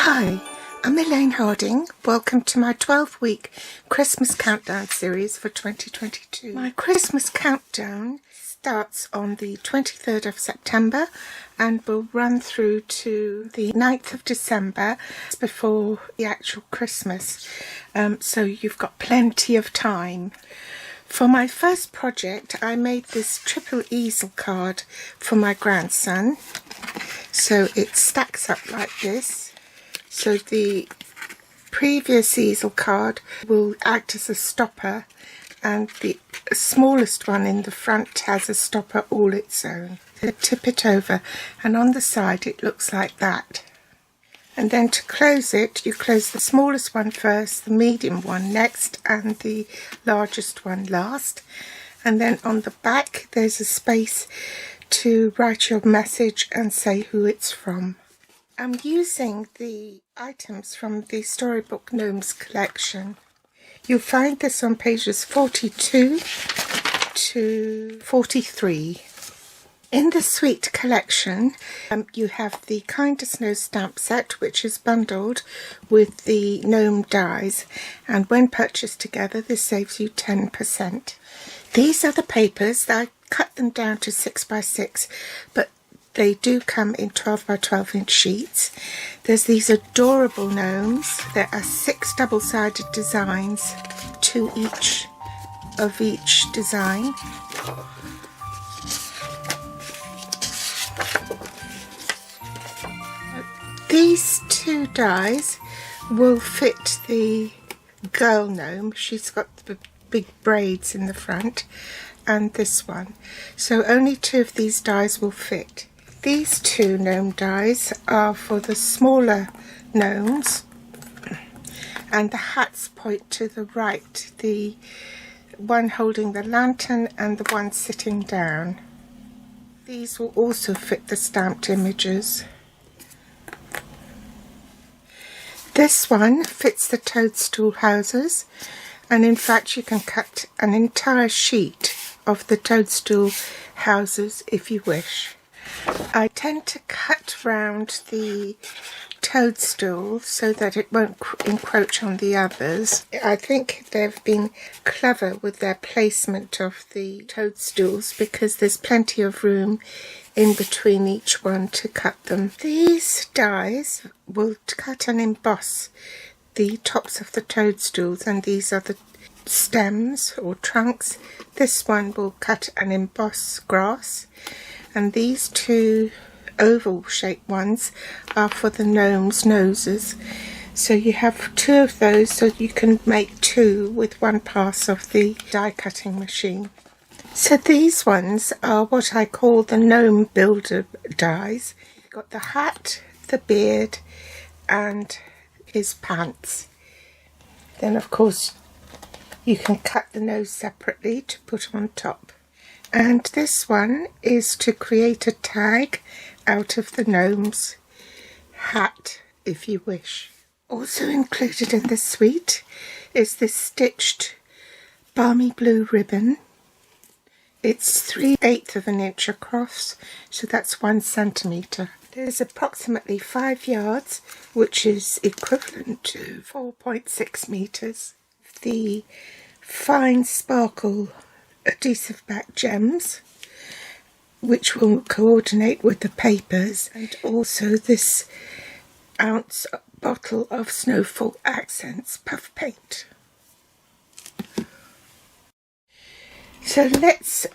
Hi, I'm Elaine Harding. Welcome to my 12-week Christmas Countdown series for 2022. My Christmas Countdown starts on the 23rd of September and will run through to the 9th of December before the actual Christmas. So you've got plenty of time. For my first project, I made this triple easel card for my grandson. So it stacks up like this. So the previous easel card will act as a stopper, and the smallest one in the front has a stopper all its own. So tip it over, and on the side it looks like that. And then to close it, you close the smallest one first, the medium one next, and the largest one last. And then on the back there's a space to write your message and say who it's from. I'm using the items from the Storybook Gnomes collection. You'll find this on pages 42 to 43. In the Sweet collection, you have the Kindest Gnomes stamp set, which is bundled with the gnome dies, and when purchased together this saves you 10%. These are the papers. I cut them down to 6 by 6, but they do come in 12 by 12 inch sheets. There's these adorable gnomes. There are 6 double-sided designs, 2 each of each design. These 2 dies will fit the girl gnome. She's got the big braids in the front, and this one. So only 2 of these dies will fit. These 2 gnome dies are for the smaller gnomes, and the hats point to the right, the one holding the lantern and the one sitting down. These will also fit the stamped images. This one fits the toadstool houses, and in fact you can cut an entire sheet of the toadstool houses if you wish. I tend to cut round the toadstool so that it won't encroach on the others. I think they've been clever with their placement of the toadstools because there's plenty of room in between each one to cut them. These dies will cut and emboss the tops of the toadstools, and these are the stems or trunks. This one will cut and emboss grass, and these 2 oval shaped ones are for the gnomes' noses. So you have 2 of those, so you can make 2 with 1 pass of the die cutting machine. So these ones are what I call the Gnome Builder dies. You've got the hat, the beard, and his pants. Then of course you can cut the nose separately to put on top. And this one is to create a tag out of the gnome's hat if you wish. Also included in the suite is this stitched balmy blue ribbon. It's 3/8 of an inch across, so that's 1 centimetre. There's approximately 5 yards, which is equivalent to 4.6 metres. The fine sparkle adhesive back gems, which will coordinate with the papers, and also this ounce bottle of Snowfall Accents puff paint. So let's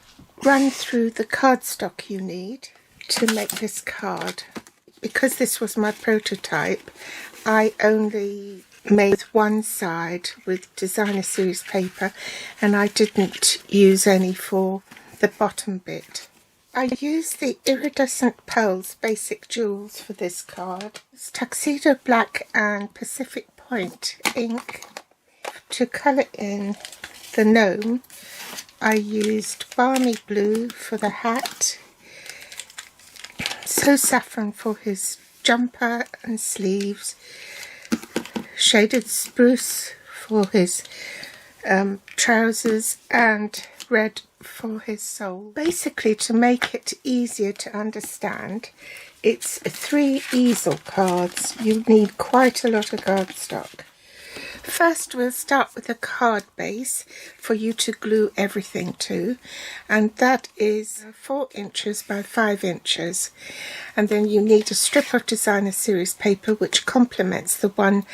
run through the cardstock you need to make this card. Because this was my prototype, I only made one side with designer series paper, and I didn't use any for the bottom bit. I used the Iridescent Pearls Basic Jewels for this card. It's Tuxedo Black and Pacific Point ink. To colour in the gnome, I used Balmy Blue for the hat, So Saffron for his jumper and sleeves, Shaded Spruce for his trousers, and red for his soul. Basically, to make it easier to understand, it's 3 easel cards. You need quite a lot of cardstock. First, we'll start with a card base for you to glue everything to, and that is 4 inches by 5 inches. And then you need a strip of designer series paper which complements the one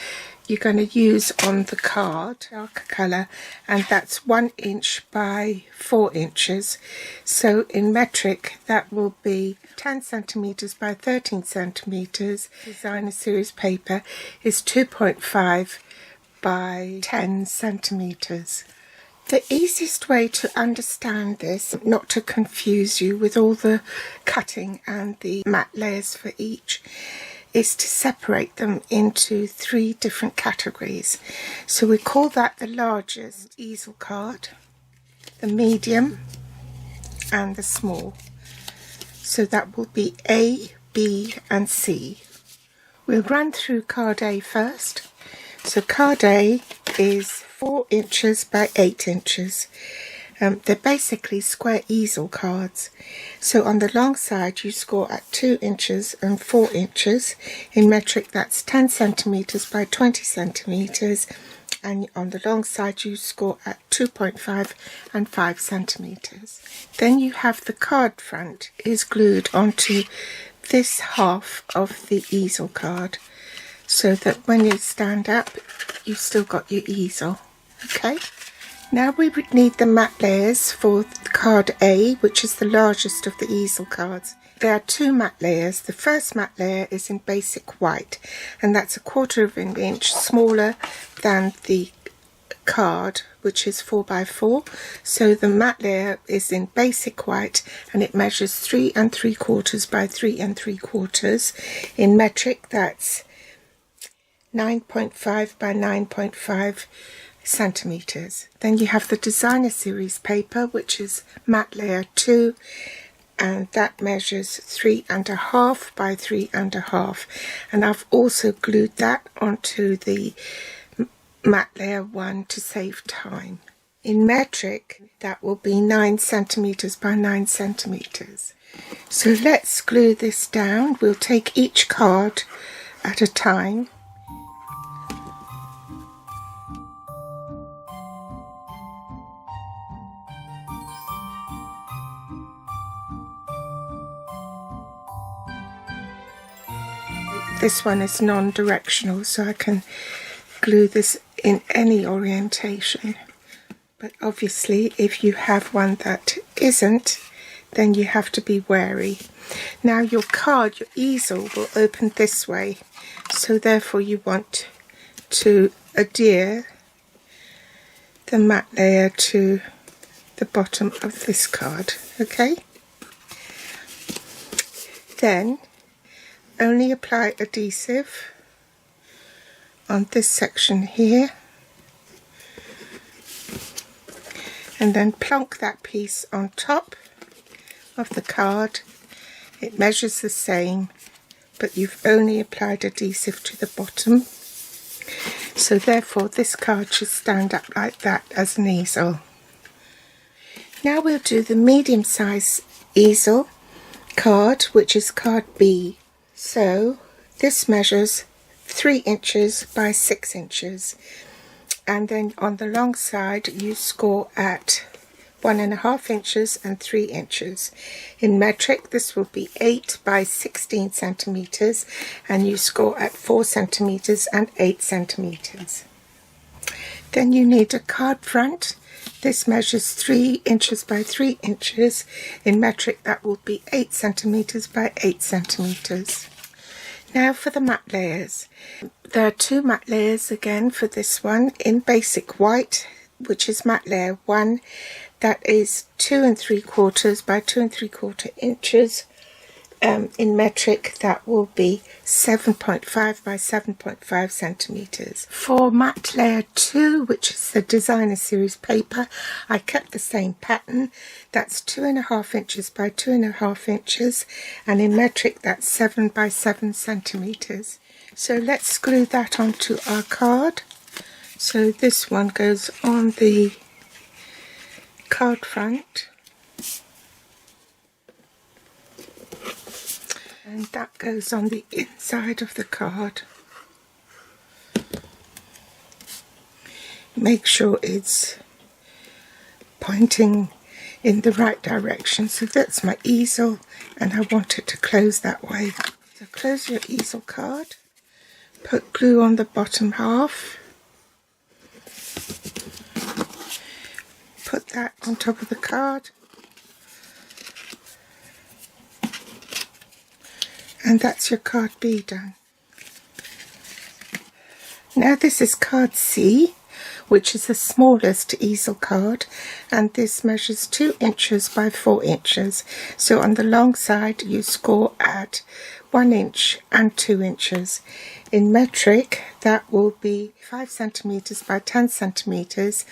you're going to use on the card, darker colour, and that's 1 inch by 4 inches. So in metric that will be 10 centimetres by 13 centimetres. Designer series paper is 2.5 by 10 centimetres. The easiest way to understand this, not to confuse you with all the cutting and the matte layers for each, is to separate them into 3 different categories. So we call that the largest easel card, the medium and the small. So that will be A, B and C. We'll run through card A first. So card A is 4 inches by 8 inches. They're basically square easel cards. So on the long side you score at 2 inches and 4 inches. In metric that's 10 centimetres by 20 centimetres. And on the long side you score at 2.5 and 5 centimetres. Then you have the card front is glued onto this half of the easel card, so that when you stand up you've still got your easel. Okay, now we would need the matte layers for card A, which is the largest of the easel cards. There are 2 matte layers. The first matte layer is in basic white, and that's 1/4 of an inch smaller than the card, which is 4 by 4. So the matte layer is in basic white and it measures 3 3/4 by 3 3/4. In metric that's 9.5 by 9.5 centimetres. Then you have the designer series paper, which is matte layer 2, and that measures 3.5 by 3.5, and I've also glued that onto the matte layer 1 to save time. In metric that will be 9 centimetres by 9 centimetres. So let's glue this down. We'll take each card at a time. This one is non-directional, so I can glue this in any orientation. But obviously if you have one that isn't, then you have to be wary. Now your card, your easel, will open this way, so therefore you want to adhere the matte layer to the bottom of this card. Okay, then only apply adhesive on this section here, and then plonk that piece on top of the card. It measures the same, but you've only applied adhesive to the bottom, so therefore this card should stand up like that as an easel. Now we'll do the medium size easel card, which is card B. So this measures 3 inches by 6 inches, and then on the long side you score at 1.5 inches and 3 inches. In metric this will be 8 by 16 centimetres, and you score at 4 centimetres and 8 centimetres. Then you need a card front. This measures 3 inches by 3 inches. In metric that will be 8 centimetres by 8 centimetres. Now for the matte layers. There are 2 matte layers again for this one, in basic white, which is matte layer 1. That is 2 3/4 by 2 3/4 inches. In metric that will be 7.5 by 7.5 centimetres. For matte layer 2, which is the designer series paper, I kept the same pattern. That's 2.5 inches by 2.5 inches, and in metric that's 7 by 7 centimetres. So let's glue that onto our card. So this one goes on the card front, and that goes on the inside of the card. Make sure it's pointing in the right direction. So that's my easel, and I want it to close that way. So close your easel card, put glue on the bottom half, put that on top of the card, and that's your card B done. Now this is card C, which is the smallest easel card, and this measures 2 inches by 4 inches. So on the long side you score at 1 inch and 2 inches. In metric that will be 5 centimeters by 10 centimeters,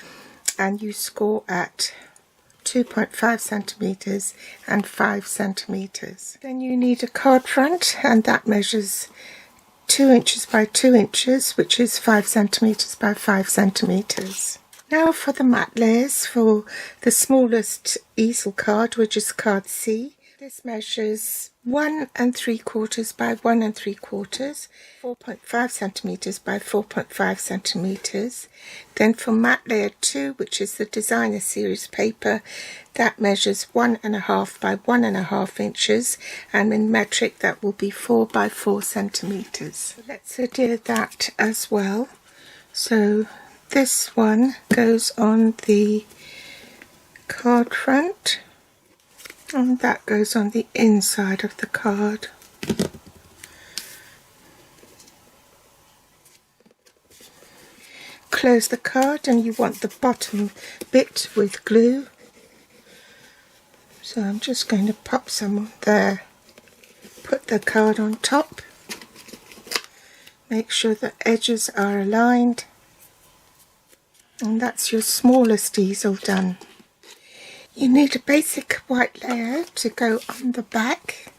and you score at 2.5 centimeters and 5 centimeters. Then you need a card front, and that measures 2 inches by 2 inches, which is 5 centimeters by 5 centimeters. Now for the matte layers for the smallest easel card, which is card C. This measures 1 3/4 by 1 3/4, 4.5 centimeters by 4.5 centimeters. Then for matte layer 2, which is the designer series paper, that measures 1 1/2 by 1 1/2 inches, and in metric that will be 4 by 4 centimeters. Let's adhere that as well. So this one goes on the card front, and that goes on the inside of the card. Close the card, and you want the bottom bit with glue. So I'm just going to pop some on there. Put the card on top. Make sure the edges are aligned. And that's your smallest easel done. You need a basic white layer to go on the back,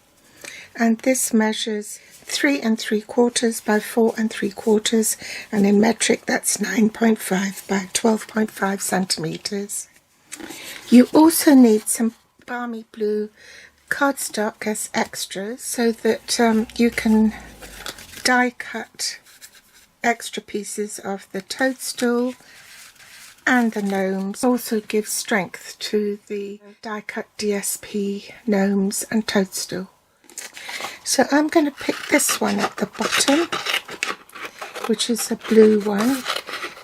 and this measures 3 3/4 by 4 3/4, and in metric that's 9.5 by 12.5 centimeters. You also need some balmy blue cardstock as extras, so that you can die cut extra pieces of the toadstool and the gnomes. Also gives strength to the die cut DSP gnomes and toadstool. So I'm going to pick this one at the bottom, which is a blue one,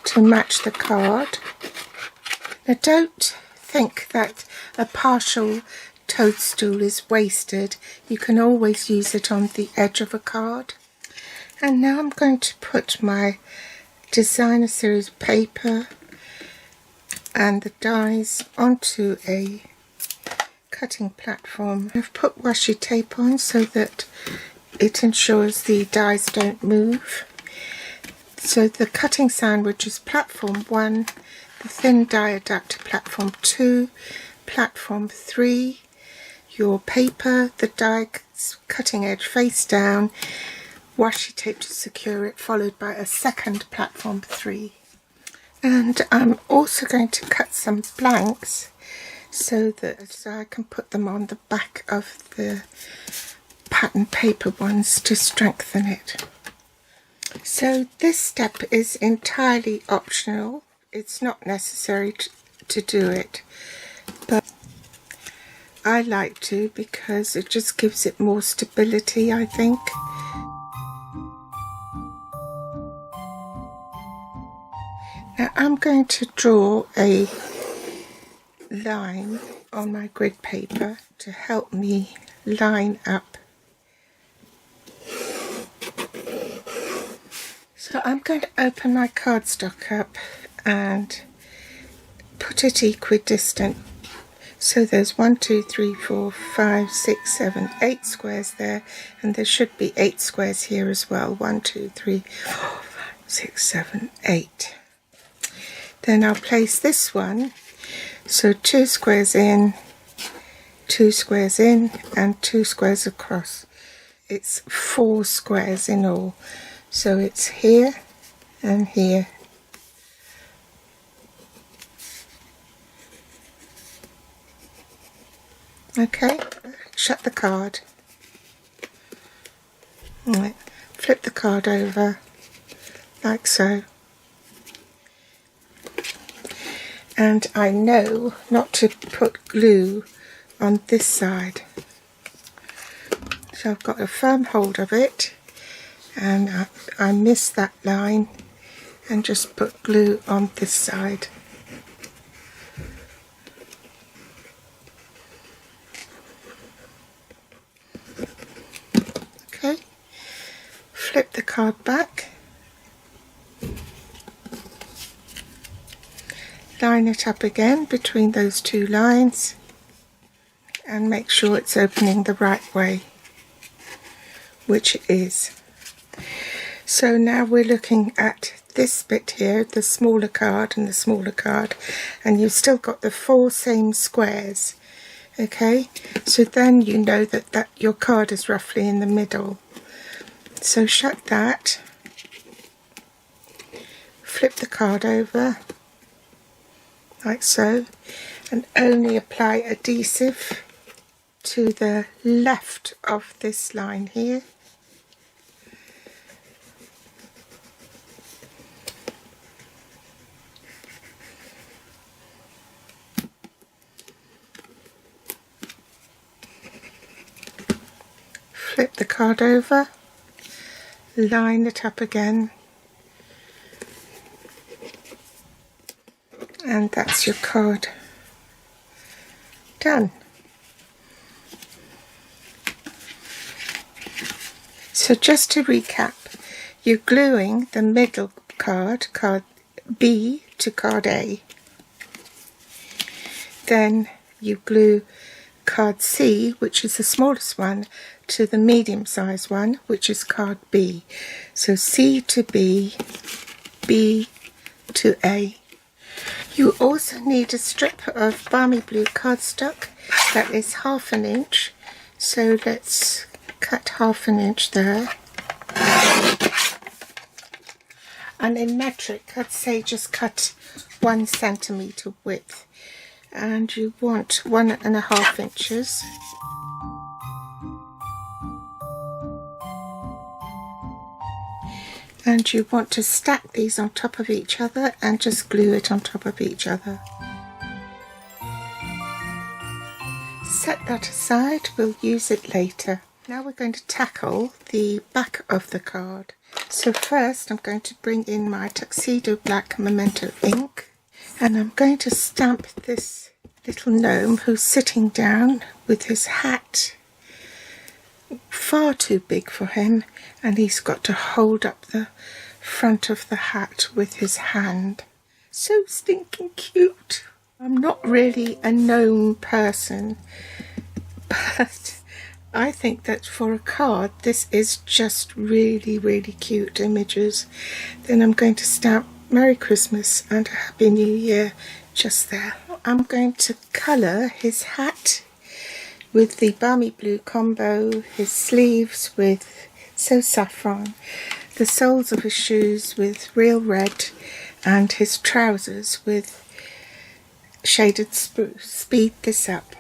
to match the card. Now don't think that a partial toadstool is wasted. You can always use it on the edge of a card. And now I'm going to put my designer series paper and the dies onto a cutting platform. I've put washi tape on so that it ensures the dies don't move. So the cutting sandwich is platform 1, the thin die adapter platform 2, platform 3, your paper, the die cutting edge face down, washi tape to secure it, followed by a second platform 3. And I'm also going to cut some blanks so that I can put them on the back of the pattern paper ones to strengthen it. So this step is entirely optional. It's not necessary to do it, but I like to because it just gives it more stability, I think. Now I'm going to draw a line on my grid paper to help me line up. So I'm going to open my cardstock up and put it equidistant. So there's 1, 2, 3, 4, 5, 6, 7, 8 squares there, and there should be 8 squares here as well. 1, 2, 3, 4, 5, 6, 7, 8. Then I'll place this one, so 2 squares in, 2 squares in, and 2 squares across. It's 4 squares in all, so it's here and here. Okay, shut the card. Right, flip the card over like so. And I know not to put glue on this side. So I've got a firm hold of it, and I missed that line and just put glue on this side. Okay, flip the card back, line it up again between those two lines and make sure it's opening the right way, which it is. So now we're looking at this bit here, the smaller card and the smaller card, and you've still got the 4 same squares. Okay, so then you know that your card is roughly in the middle. So shut that, flip the card over like so, and only apply adhesive to the left of this line here. Flip the card over, line it up again, and that's your card done. So just to recap, you're gluing the middle card, card B, to card A. Then you glue card C, which is the smallest one, to the medium sized one, which is card B. So C to B, B to A. You also need a strip of balmy blue cardstock that is 1/2 inch. So let's cut 1/2 inch there. And in metric, I'd say just cut 1 centimetre width. And you want 1.5 inches. And you want to stack these on top of each other and just glue it on top of each other. Set that aside, we'll use it later. Now we're going to tackle the back of the card. So first I'm going to bring in my Tuxedo Black Memento ink, and I'm going to stamp this little gnome who's sitting down with his hat far too big for him, and he's got to hold up the front of the hat with his hand. So stinking cute. I'm not really a gnome person, but I think that for a card this is just really, really cute images. Then I'm going to stamp Merry Christmas and a Happy New Year just there. I'm going to colour his hat with the balmy blue combo, his sleeves with So Saffron, the soles of his shoes with Real Red, and his trousers with Shaded Spruce. Speed this up.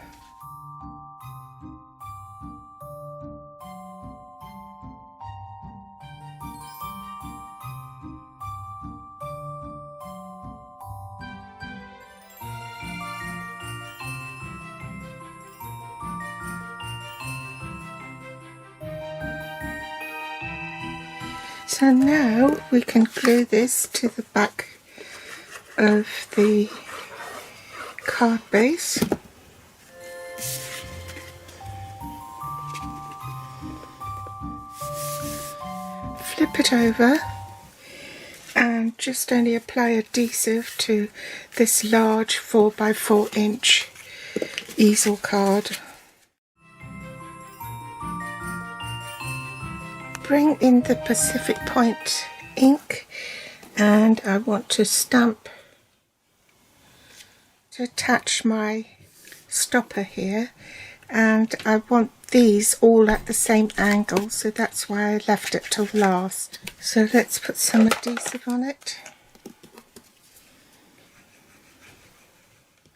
So now we can glue this to the back of the card base. Flip it over and just only apply adhesive to this large 4x4 inch easel card. Bring in the Pacific Point ink, and I want to stamp to attach my stopper here, and I want these all at the same angle, so that's why I left it till last. So let's put some adhesive on it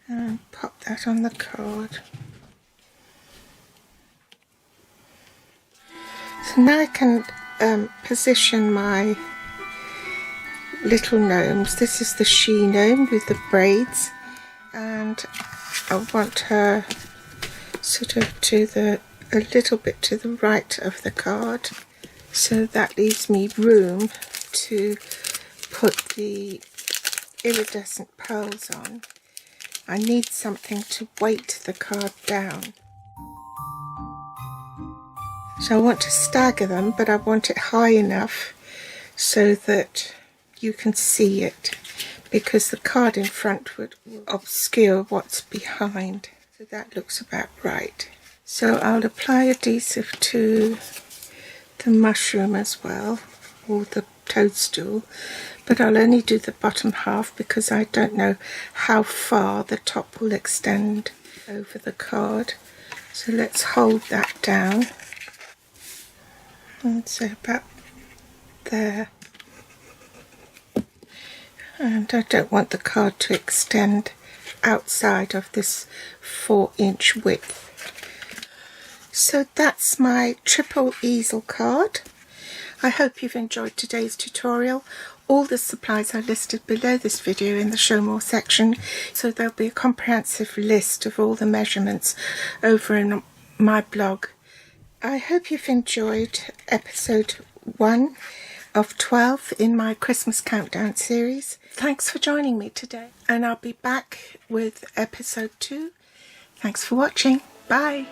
and pop that on the card. So now I can position my little gnomes. This is the she gnome with the braids, and I want her sort of a little bit to the right of the card, so that leaves me room to put the iridescent pearls on. I need something to weight the card down. So I want to stagger them, but I want it high enough so that you can see it, because the card in front would obscure what's behind. So that looks about right. So I'll apply adhesive to the mushroom as well, or the toadstool, but I'll only do the bottom half because I don't know how far the top will extend over the card. So let's hold that down. And so about there. And I don't want the card to extend outside of this 4-inch width. So that's my triple easel card. I hope you've enjoyed today's tutorial. All the supplies are listed below this video in the Show More section, so there'll be a comprehensive list of all the measurements over in my blog. I hope you've enjoyed episode 1 of 12 in my Christmas Countdown series. Thanks for joining me today, and I'll be back with episode 2. Thanks for watching. Bye.